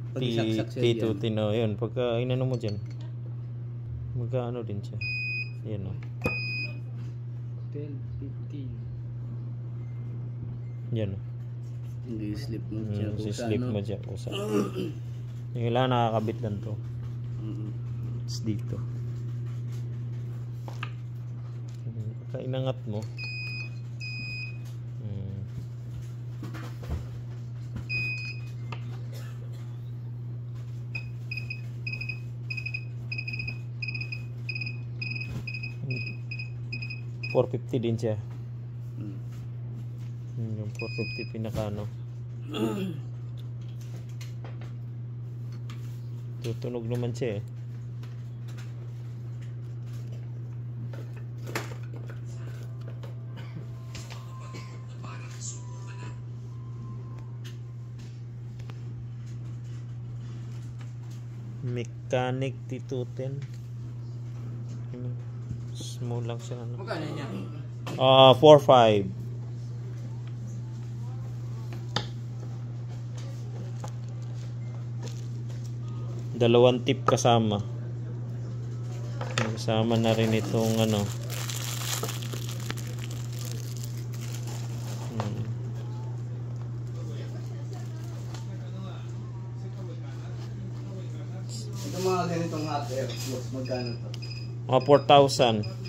Pag isaksak siya dyan. T210 o. Yun, pagka inano mo dyan, magkaano din siya. Yan o. 12, 15. Yan o. Hindi slip mo siya. Si slip mo dyan. Kusa. Yung kailangan nakakabit lang to. It's dito. Pagka inangat mo, $450 din siya. Yung 450 pinaka ano. Tutunog naman siya eh. Mechanic T210. Small lang siya ano. Magkano niya? 4.5. Dalawang tip kasama. Kasama na rin itong ano. Ito mga ganitong hot air, magkano to? Mga 4,000.